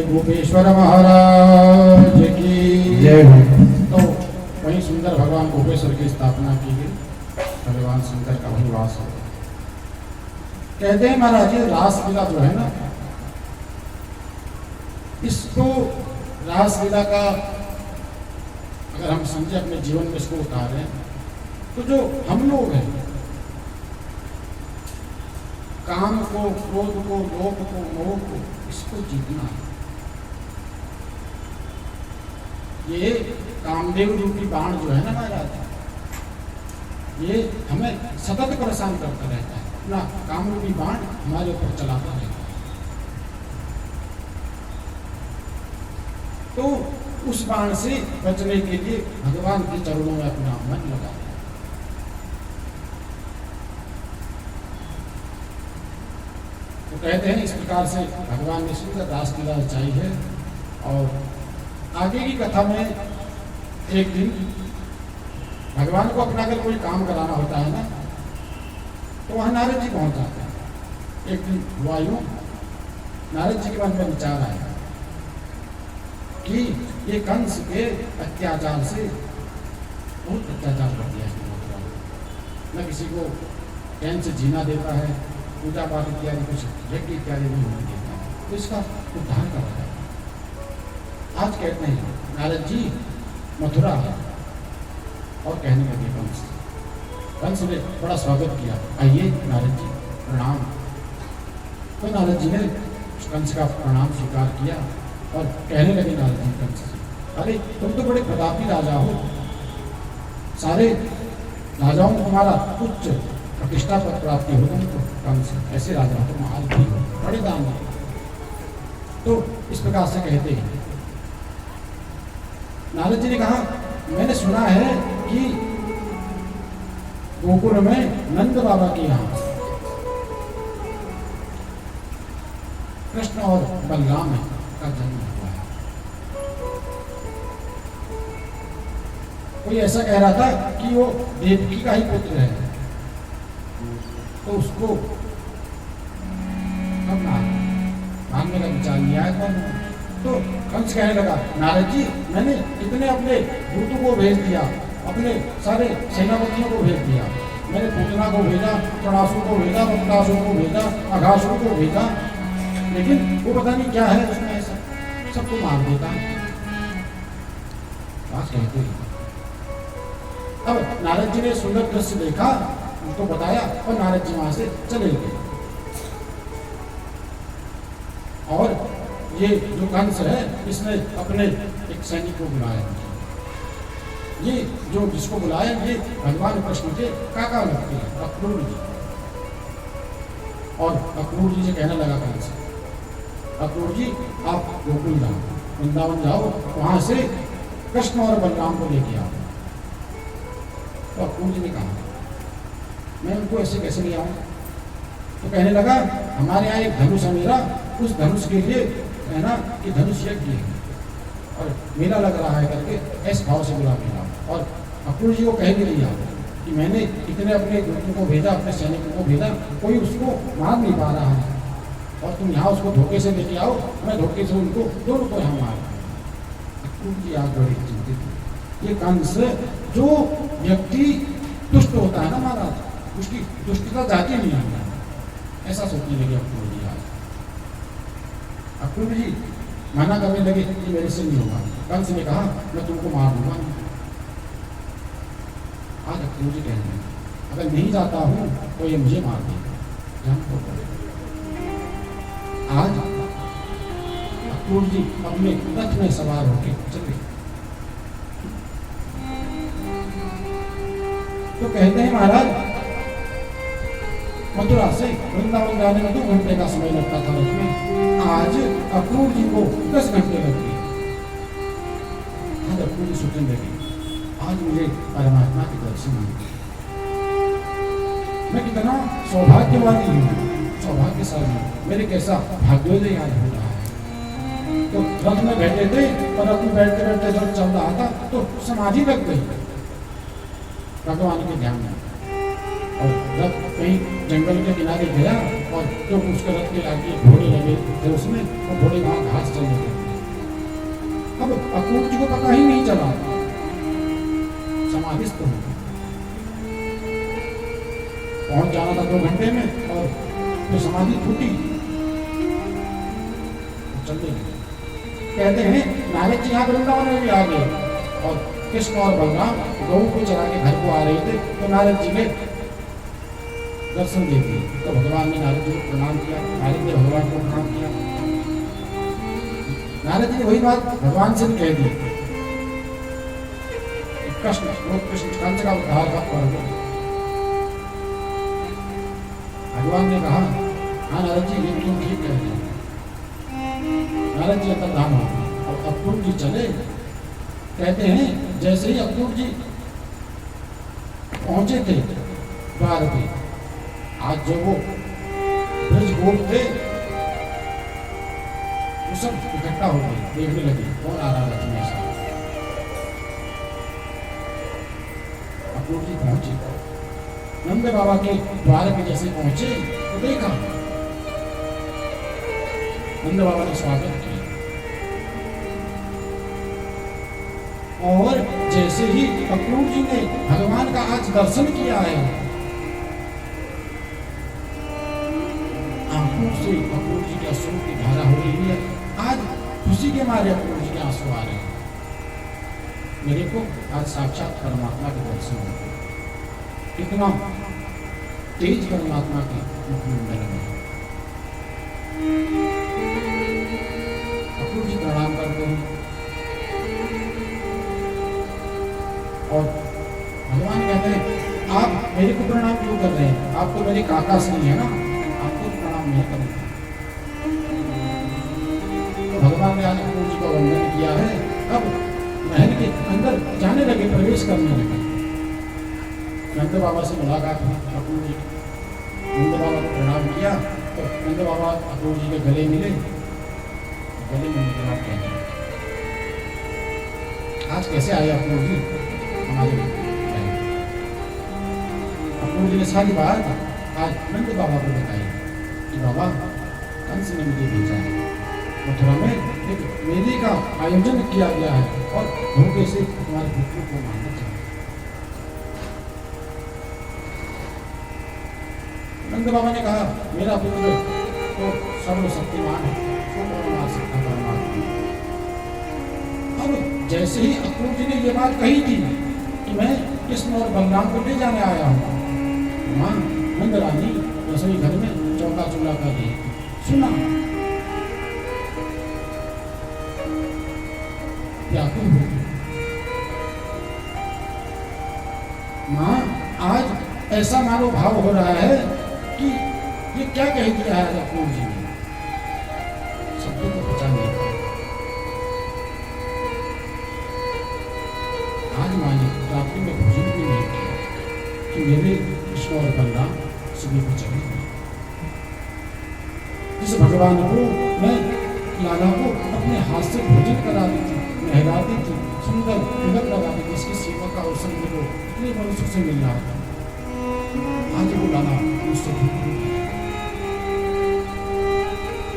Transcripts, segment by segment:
गोपेश्वर महाराज की जय। तो वहीं सुंदर भगवान गोपेश्वर की स्थापना की गई, भगवान शंकर का वही वास हो। कहते हैं महाराज जी रासलीला जो है ना, इसको रासलीला का अगर हम समझे अपने जीवन में इसको उतारें तो जो हम लोग हैं काम को, क्रोध को, लोभ को, मोह को, इसको जीतना है। ये कामदेव रूपी बाण जो है ना महाराज, ये हमें सतत परेशान करता रहता है, अपना काम रूपी बाण हमारे ऊपर चलाता रहता है। तो उस बाण से बचने के लिए भगवान के चरणों में अपना मन लगा। तो कहते हैं इस प्रकार से भगवान ने सुंदर रासलीला रचाई है। और आगे की कथा में एक दिन भगवान को अपना अगर कोई काम कराना होता है ना, तो वहां नारद जी पहुंच जाते हैं। एक दिन हुआ यूं, नारद जी के मन में विचार आया कि ये कंस के अत्याचार से बहुत अत्याचार कर दिया है, न किसी को चैन से जीना देता है, पूजा पाठ इत्यादि कुछ यज्ञ इत्यादि नहीं होने देता है, तो इसका उद्धार कर रहा है। आज कहते हैं नारद जी मथुरा है और कहने लगे कंस, कंस ने बड़ा स्वागत किया, आइए नारद जी प्रणाम। तो नारद जी ने कंस का प्रणाम स्वीकार किया और कहने लगे नारद जी कंस से, अरे तुम तो बड़े प्रतापी राजा हो, सारे राजाओं को तुम्हारा उच्च प्रतिष्ठा पर प्राप्ति हो तुमको, कंस ऐसे राजा हो तुम, आज भी बड़े दान। तो इस प्रकार से कहते हैं। नारद जी ने कहा, मैंने सुना है कि गोकुल में नंद बाबा के यहाँ कृष्ण और बलराम का जन्म हुआ है। कोई ऐसा कह रहा था कि वो देवकी का ही पुत्र है, तो उसको कब मानने का विचार नहीं आया कौन? तो कंस कहने लगा, नारद जी मैंने इतने अपने दूतों को भेज दिया, अपने सारे सेनापतियों को भेज दिया, मैंने पूतना को भेजा, तड़ासु को भेजा, बक्तासु को भेजा, अघासु को भेजा, लेकिन वो पता नहीं क्या है उसमें ऐसा, सबको मार देता है। बात कहते हैं। अब नारद जी ने सुंदर दृश्य देखा, उनको बताया और नारद जी वहां से चले गए। और ये जो कंस है इसने अपने एक सैनिक को बुलाया, ये जो जिसको बुलाया ये भगवान कृष्ण के काका लगते हैं, अक्रूर जी। और अक्रूर जी से कहने लगा कंस, अक्रूर जी आप गोकुल जाओ, वृंदावन जाओ, वहां से कृष्ण और बलराम को लेके आओ। तो अक्रूर जी ने कहा मैं उनको ऐसे कैसे ले आऊं? तो कहने लगा हमारे यहाँ एक धनुष है मेरा, उस धनुष के लिए है ना कि धनुष यज्ञ है और मेला लग रहा है करके ऐसे भाव से बुला के लाओ। और अक्रूर जी को कह भी नहीं आओ कि मैंने इतने अपने दूतों को भेजा, अपने सैनिकों को भेजा, कोई उसको मार नहीं पा रहा है और तुम यहाँ उसको धोखे से लेके आओ, मैं धोखे से उनको दोनों को यहाँ मार। अक्रूर जी आज बड़ी चिंतित। ये कंस जो व्यक्ति दुष्ट होता है ना महाराज, उसकी दुष्टता जाती नहीं है, ऐसा सोचने लगे अक्रूर जी। आज अक्रूर जी मना करने लगे कि मेरे से नहीं होगा। कंस ने कहा मैं तुमको मार दूंगा। आज अक्रूर जी कहते हैं अगर नहीं जाता हूं तो ये मुझे मार देगा। आज अक्रूर जी अपने रथ में सवार होकर चले। तो कहते हैं महाराज मथुरा से वृंदावन जाने में 2 घंटे का समय लगता था रथ में, आज अक्रूर जी को 10 घंटे लग गए। आज अक्रूर जी सोचने लगे आज मुझे परमात्मा के दर्शन हुए, मैं कितना सौभाग्यवादी हूँ, सौभाग्यशाली हूँ, मेरे कैसा भाग्योदय याद हो रहा है। तो रथ में बैठे थे और रथ में बैठते बैठते जब चल रहा था तो समाधि लग गई भगवान के ध्यान में। और रथ कहीं जंगल के किनारे गया और जो उसके रथ के आगे घोड़े लगे थे उसमें वो घोड़े वहां घास चलने लगे। अब अक्रूर जी को पता ही नहीं चला, समाधिस्थ हो गए। पहुंच जाना था 2 घंटे में और तो समाधि टूटी, चलते गए। कहते हैं नारद जी यहाँ वृंदावन में भी आ गए और कृष्ण और बलराम गौ को चरा के घर को आ रहे थे तो नारद जी ने दर्शन दे दिए। तो भगवान ने नारद जी को प्रणाम किया, नारद ने भगवान को प्रणाम किया। नारद जी ने वही बात भगवान से भी कह दी, कृष्ण कंस का उद्धार का पर्व। भगवान ने कहा हाँ नारद जी ये तुम ठीक कह रहे हैं। नारद जी अंतर्धान हो गए और अक्रूर जी चले। कहते हैं जैसे ही अक्रूर जी पहुंचे थे द्वार पे, आज जो वो ब्रज गोप थे वो सब इकट्ठा हो गए, देखने लगे कौन आ रहा रथ में। ऐसा अक्रूर जी पहुंचे, नंद बाबा के द्वार पे जैसे पहुंचे तो देखा नंद बाबा ने स्वागत किया और जैसे ही अक्रूर जी ने भगवान का आज दर्शन किया है, आंखों से अक्रूर जी के आंसू की धारा हो रही है। आज खुशी के मारे अक्रूर जी के आंसू आ रहे हैं। मेरे को आज साक्षात परमात्मा के दर्शन हो गए। कितना तेज परमात्मा के मुखमंडल में। अक्रूर जी प्रणाम करते हैं और भगवान कहते हैं आप मेरे को प्रणाम क्यों कर रहे हैं? आप तो मेरे काका से नहीं है ना, आपको प्रणाम नहीं करेंगे। तो भगवान ने आज अक्रूर जी का वंदन किया है। अब महल के अंदर जाने लगे, प्रवेश करने लगे। नंद बाबा से मुलाकात हुई अक्रूर जी, नंद बाबा को प्रणाम किया तो नंद बाबा अक्रूर जी के गले मिले, गले मिलने के बाद कहते हैं आज कैसे आए अक्रूर जी हमारे। अक्रूर जी ने सारी बात आज नंद बाबा को बताई कि बाबा कंस ने मुझे भेजा है। मथुरा में एक मेले का आयोजन किया गया है और धोखे से तुम्हारे पुत्र को मारना चाहिए। नंद बाबा ने कहा मेरा पुत्र तो सर्वशक्तिमान है, उसको मार सकता परमात्मा। अब जैसे ही अक्रूर जी ने ये बात कही थी कि मैं कृष्ण और बलराम को ले जाने आया हूँ, माँ नंद रानी रसोई घर में चौका चूल्हा कर रही सुना। व्याकुल हो गई। माँ आज ऐसा मानो भाव हो रहा है कि ये क्या कह दिया है अक्रूर जी ने, शब्दों को बचा नहीं पाया। आज माँ ने रात्रि में भोजन भी नहीं किया कि मेरे कृष्ण और बलराम सुबह को चले गए। जिस भगवान को मैं लाला को अपने हाथ से भोजन कराती थी, नहलाती थी, सुंदर तिलक लगाती थी, इसकी सेवा का अवसर मेरे इतने मनुष्य से मिल रहा था, आज वो लाला मुझसे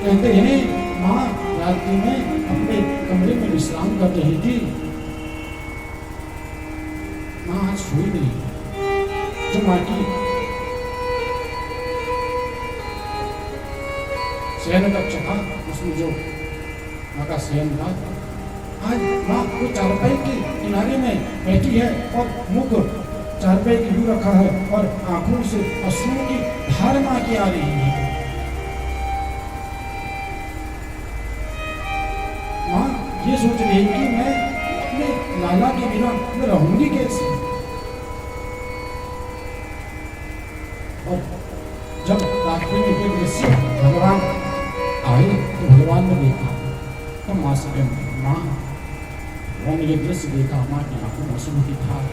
कहते हैं माँ रात्रि में अपने कमरे में विश्राम कर रही थी, माँ आज सोई नहीं। जो माँ की शयन कक्ष था उसमें जो माँ का शयन था, आज माँ को चारपाई के किनारे में बैठी है और मुख चारपाई की यूं रखा है और आंखों से अश्रुओं की धार माँ की आ रही है। माँ ये सोच रही कि मैं अपने लाला के बिना मैं रहूंगी कैसे। और जब रात्रि में ये दृश्य भगवान आए तो भगवान ने देखा तो माँ से कहते माँ मैंने ये दृश्य देखा, माँ की आंखों में आंसू की धार।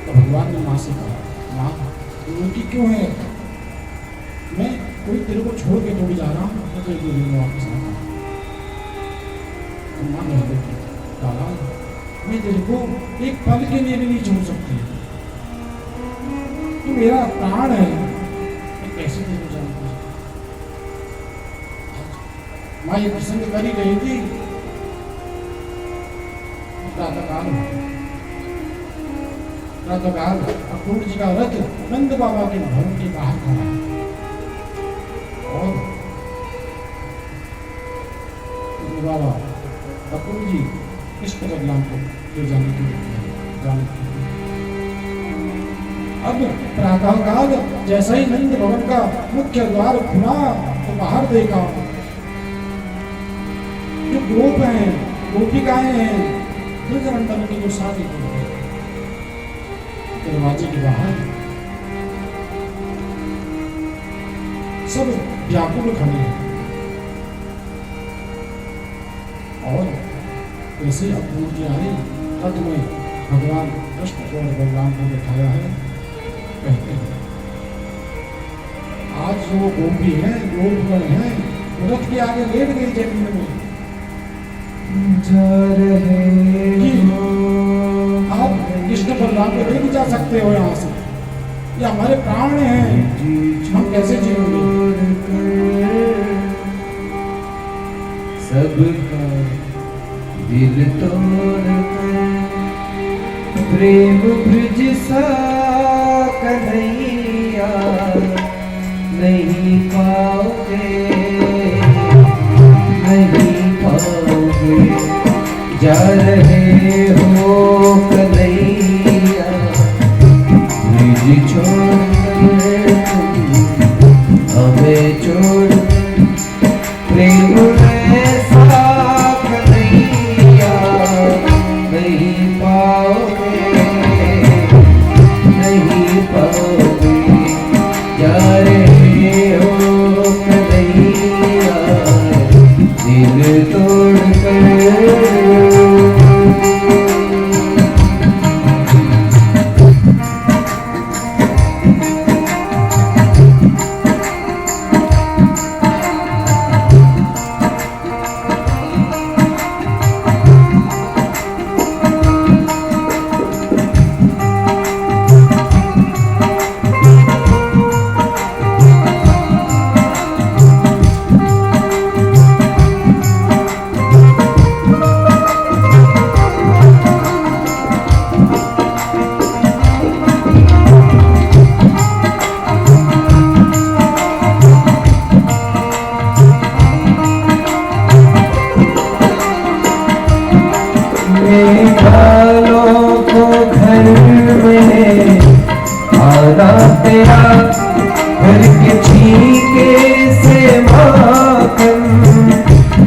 तो भगवान ने माँ से कहा माँ रोटी क्यों है, मैं कोई तेरे को छोड़ के थोड़ी जा रहा हूँ, तो तेरे को वापस आना। तो माँ ने कहा मैं तेरे को एक पल के लिए भी नहीं छोड़ सकती, तू मेरा प्राण है, मैं कैसे तेरे को जानती। माँ ये प्रसंग कर ही रही थी, प्रातःकाल अक्रूर जी का रथ नंद बाबा के भवन के बाहर खड़ा है और नंद बाबा अक्रूर जी कृष्ण बलराम को ले जाने के लिए अब प्रातःकाल जैसा ही नंद भवन का मुख्य द्वार खुला तो बाहर देखा जो गोप हैं, गोपिकाएं हैं, ब्रजमंडल की जो शादी हो गई दरवाजे के बाहर सब व्याकुल खड़े हैं और ऐसे अक्रूर जी आए रथ में भगवान कृष्ण और बलराम को बिठाया है। कहते हैं आज जो गोपी है, गोपगण है, रथ के आगे लेट गई जमीन में जा रहे हो। आप कृष्ण बलराम को ले भी जा सकते हो यहाँ से, ये हमारे प्राण हैं, हम कैसे जिएंगे। सबका दिल तोड़ प्रेम ब्रिज सा कन्हैया नहीं पाओगे, नहीं पाओगे। जा रहे हो कन्हैया ब्रिज छोड़ हमें छोड़ प्रेम ऐसा कन्हैया नहीं पाओगे, नहीं पाओगे। जा रहे हो कन्हैया दिल तोड़ कर। तेरा घर के छीके से माखन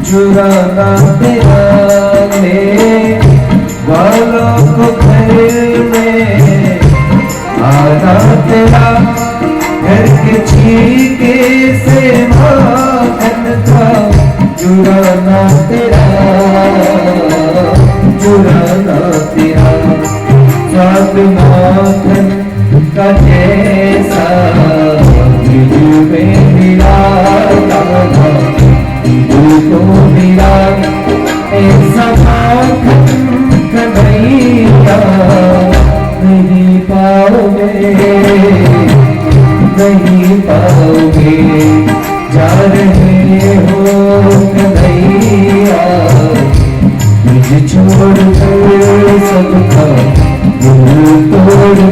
चुराना तेरा ले वालों को घर में आना तेरा घर के छीके से माखन का चुराना तेरा स्वाद माखन का जैसा तुझ में मिला तुझको मिला ऐसा माखन कन्हैया नहीं पाओगे जा रहे हो कन्हैया तुझे छोड़ कर सबका दिल तोड़